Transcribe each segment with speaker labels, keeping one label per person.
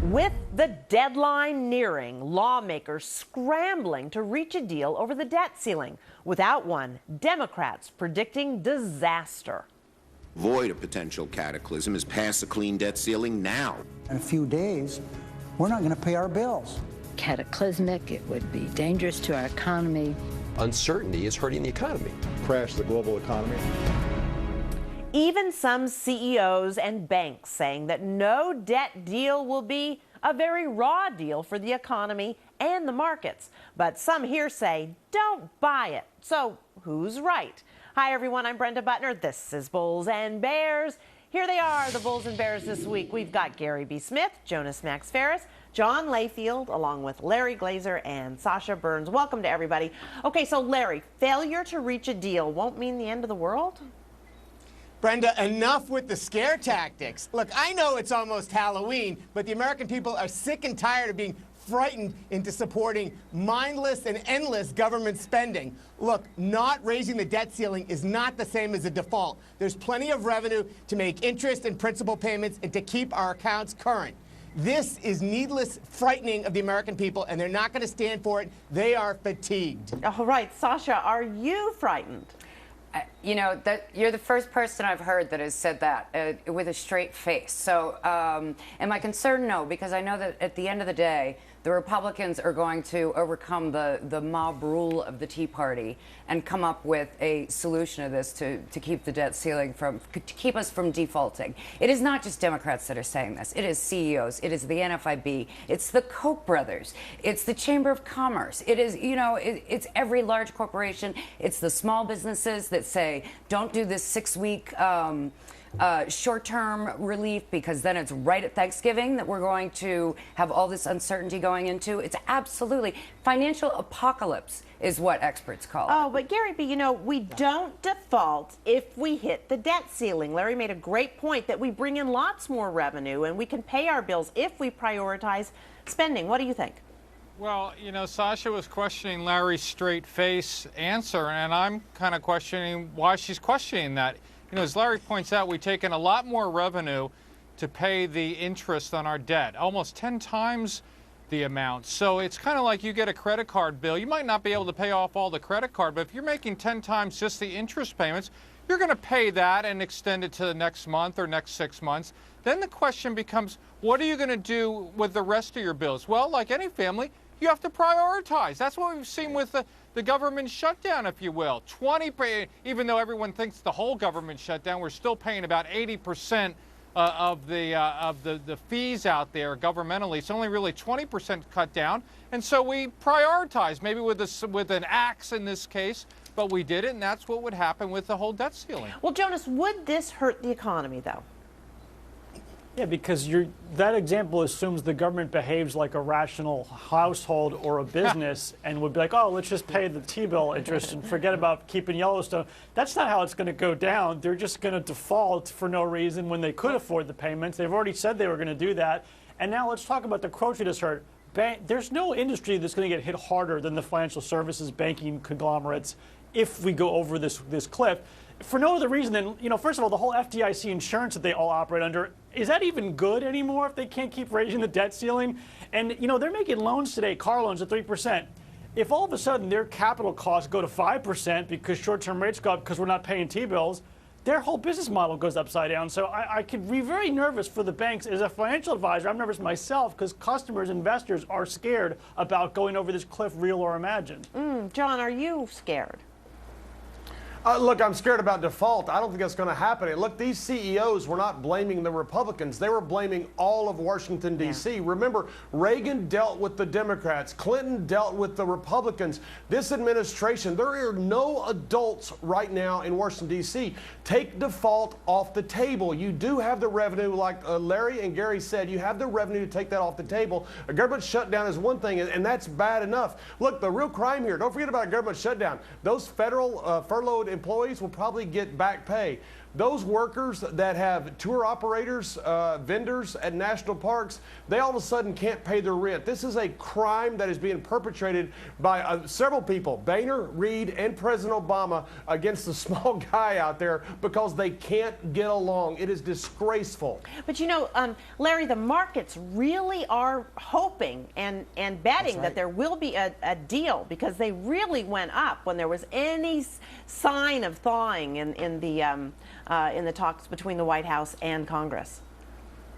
Speaker 1: With the deadline nearing, lawmakers scrambling to reach a deal over the debt ceiling. Without one, Democrats predicting disaster.
Speaker 2: Avoid a potential cataclysm is pass a clean debt ceiling now.
Speaker 3: In a few days, we're not going to pay our bills.
Speaker 4: Cataclysmic, it would be dangerous to our economy.
Speaker 5: Uncertainty is hurting the economy.
Speaker 6: Crash the global economy.
Speaker 1: Even some CEOs and banks saying that no debt deal will be a very raw deal for the economy and the markets. But some here say, don't buy it. So who's right? Hi, everyone. I'm Brenda Butner. This is Bulls and Bears. Here they are, the Bulls and Bears this week. We've got Gary B. Smith, Jonas Max Ferris, John Layfield, along with Larry Glazer and Sasha Burns. Welcome to everybody. Okay, so Larry, failure to reach a deal won't mean the end of the world?
Speaker 7: Brenda, enough with the scare tactics. Look, I know it's almost Halloween, but the American people are sick and tired of being frightened into supporting mindless and endless government spending. Look, not raising the debt ceiling is not the same as a default. There's plenty of revenue to make interest and principal payments and to keep our accounts current. This is needless frightening of the American people, and they're not going to stand for it. They are fatigued.
Speaker 1: All right, Sasha, are you frightened?
Speaker 8: You know, that you're the first person I've heard that has said that with a straight face. So am I concerned? No, because I know that at the end of the day, the Republicans are going to overcome the mob rule of the Tea Party and come up with a solution to this to keep the debt ceiling to keep us from defaulting. It is not just Democrats that are saying this. It is CEOs. It is the NFIB. It's the Koch brothers. It's the Chamber of Commerce. It is, you know, it's every large corporation. It's the small businesses that say, don't do this 6-week short-term relief because then it's right at Thanksgiving that we're going to have all this uncertainty going into. It's absolutely financial apocalypse is what experts call it.
Speaker 1: Oh, but Gary B., you know, we don't default if we hit the debt ceiling. Larry made a great point that we bring in lots more revenue and we can pay our bills if we prioritize spending. What do you think?
Speaker 9: Well, you know, Sasha was questioning Larry's straight face answer, and I'm kind of questioning why she's questioning that. You know, as Larry points out, we've taken a lot more revenue to pay the interest on our debt, almost 10 times the amount. So it's kind of like you get a credit card bill. You might not be able to pay off all the credit card, but if you're making 10 times just the interest payments, you're going to pay that and extend it to the next month or next 6 months. Then the question becomes, what are you going to do with the rest of your bills? Well, like any family, you have to prioritize. That's what we've seen with the government shutdown, if you will. Even though everyone thinks the whole government shutdown, we're still paying about 80% of the fees out there governmentally. It's only really 20% cut down, and so we prioritize, maybe with an axe in this case, but we did it, and that's what would happen with the whole debt ceiling.
Speaker 1: Well, Jonas, would this hurt the economy, though?
Speaker 10: Yeah, because that example assumes the government behaves like a rational household or a business and would be like, oh, let's just pay the T-bill interest and forget about keeping Yellowstone. That's not how it's going to go down. They're just going to default for no reason when they could afford the payments. They've already said they were going to do that. And now let's talk about the quote you just heard. There's no industry that's going to get hit harder than the financial services banking conglomerates if we go over this cliff. For no other reason than, you know, first of all, the whole FDIC insurance that they all operate under, is that even good anymore if they can't keep raising the debt ceiling? And, you know, they're making loans today, car loans at 3%. If all of a sudden their capital costs go to 5% because short-term rates go up because we're not paying T-bills, their whole business model goes upside down. So I could be very nervous for the banks. As a financial advisor, I'm nervous myself because customers, investors are scared about going over this cliff, real or imagined.
Speaker 1: John, are you scared?
Speaker 6: Look, I'm scared about default. I don't think that's going to happen. And look, these CEOs were not blaming the Republicans. They were blaming all of Washington, D.C. Yeah. Remember, Reagan dealt with the Democrats. Clinton dealt with the Republicans. This administration, there are no adults right now in Washington, D.C. Take default off the table. You do have the revenue, like Larry and Gary said, you have the revenue to take that off the table. A government shutdown is one thing, and that's bad enough. Look, the real crime here, don't forget about a government shutdown. Those federal furloughed employees will probably get back pay. those workers that have tour operators, vendors at national parks, they all of a sudden can't pay their rent. This is a crime that is being perpetrated by several people, Boehner, Reid, and President Obama, against the small guy out there because they can't get along. It is disgraceful.
Speaker 1: But you know, Larry, the markets really are hoping and betting that there will be a deal, because they really went up when there was any sign of thawing in the talks between the White House and Congress.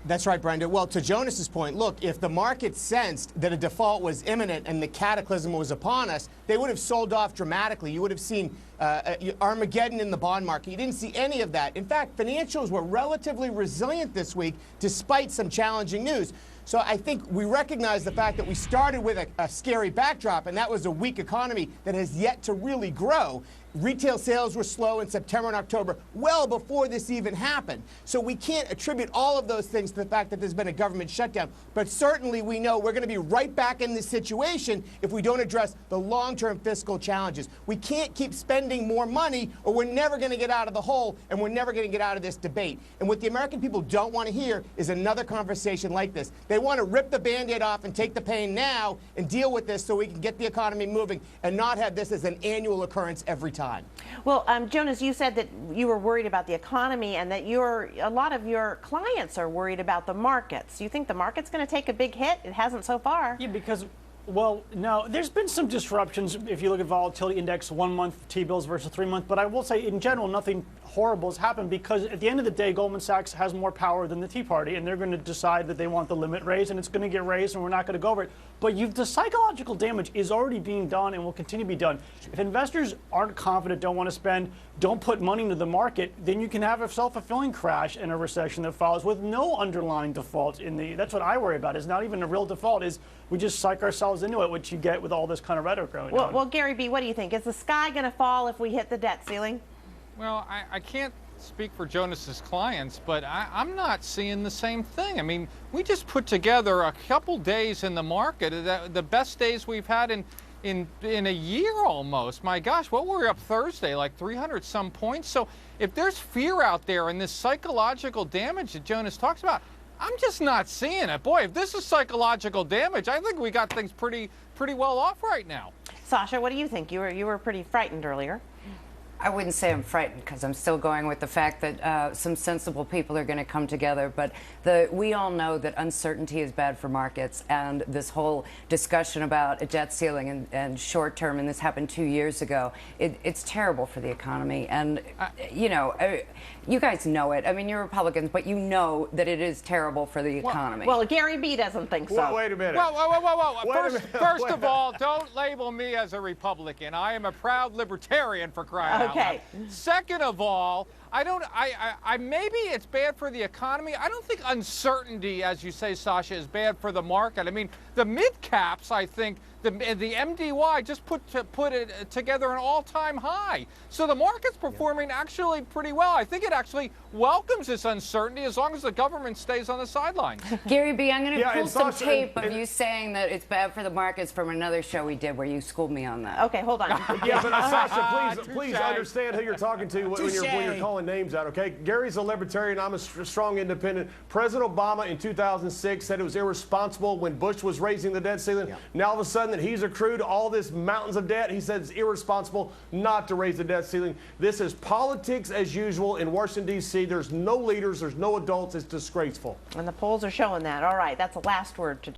Speaker 7: That's right, Brenda. Well, to Jonas's point, look, if the market sensed that a default was imminent and the cataclysm was upon us, they would have sold off dramatically. You would have seen Armageddon in the bond market. You didn't see any of that. In fact, financials were relatively resilient this week despite some challenging news. So I think we recognize the fact that we started with a scary backdrop, and that was a weak economy that has yet to really grow. Retail sales were slow in September and October, well before this even happened. So we can't attribute all of those things to the fact that there's been a government shutdown. But certainly we know we're going to be right back in this situation if we don't address the long-term fiscal challenges. We can't keep spending more money, or we're never going to get out of the hole, and we're never going to get out of this debate. And what the American people don't want to hear is another conversation like this. They want to rip the Band-Aid off and take the pain now and deal with this so we can get the economy moving and not have this as an annual occurrence every time.
Speaker 1: Well, Jonas, you said that you were worried about the economy and that a lot of your clients are worried about the markets. You think the market's going to take a big hit? It hasn't so far.
Speaker 10: Yeah, because, well, no, there's been some disruptions if you look at volatility index 1 month T-bills versus 3 month. But I will say, in general, nothing horrible has happened, because at the end of the day, Goldman Sachs has more power than the Tea Party, and they're going to decide that they want the limit raised, and it's going to get raised, and we're not going to go over it. But the psychological damage is already being done and will continue to be done. If investors aren't confident, don't want to spend, don't put money into the market, then you can have a self-fulfilling crash and a recession that follows with no underlying default that's what I worry about. It's not even a real default, is we just psych ourselves into it, which you get with all this kind of rhetoric going on.
Speaker 1: Well, Gary B., what do you think? Is the sky going to fall if we hit the debt ceiling?
Speaker 9: Well, I can't speak for Jonas's clients, but I'm not seeing the same thing. I mean, we just put together a couple days in the market, the best days we've had in a year almost. My gosh, what were we up Thursday, like 300 some points? So if there's fear out there and this psychological damage that Jonas talks about, I'm just not seeing it. Boy, if this is psychological damage, I think we got things pretty well off right now.
Speaker 1: Sasha, what do you think? You were pretty frightened earlier.
Speaker 8: I wouldn't say I'm frightened, because I'm still going with the fact that some sensible people are going to come together. But we all know that uncertainty is bad for markets, and this whole discussion about a debt ceiling and short term, and this happened 2 years ago, it's terrible for the economy. And, you know, you guys know it. I mean, you're Republicans, but you know that it is terrible for the economy.
Speaker 1: Well, Gary B. doesn't think so.
Speaker 6: Well, wait a minute.
Speaker 9: Whoa. First of all, don't label me as a Republican. I am a proud libertarian, for crying out loud.
Speaker 1: Okay.
Speaker 9: Second of all, maybe it's bad for the economy. I don't think uncertainty, as you say, Sasha, is bad for the market. I mean, the mid caps, I think, the MDY just put it together an all-time high. So the market's performing actually pretty well. I think it actually welcomes this uncertainty as long as the government stays on the sidelines.
Speaker 8: Gary B., I'm going to pull some tape of you saying that it's bad for the markets from another show we did where you schooled me on that.
Speaker 1: Okay, hold on.
Speaker 6: Yeah, but Sasha, please understand who you're talking to when you're calling names out, okay? Gary's a libertarian. I'm a strong independent. President Obama in 2006 said it was irresponsible when Bush was raising the debt ceiling. Yeah. Now all of a sudden that he's accrued all this mountains of debt, he said it's irresponsible not to raise the debt ceiling. This is politics as usual in Washington, D.C. There's no leaders. There's no adults. It's disgraceful.
Speaker 1: And the polls are showing that. All right, that's the last word to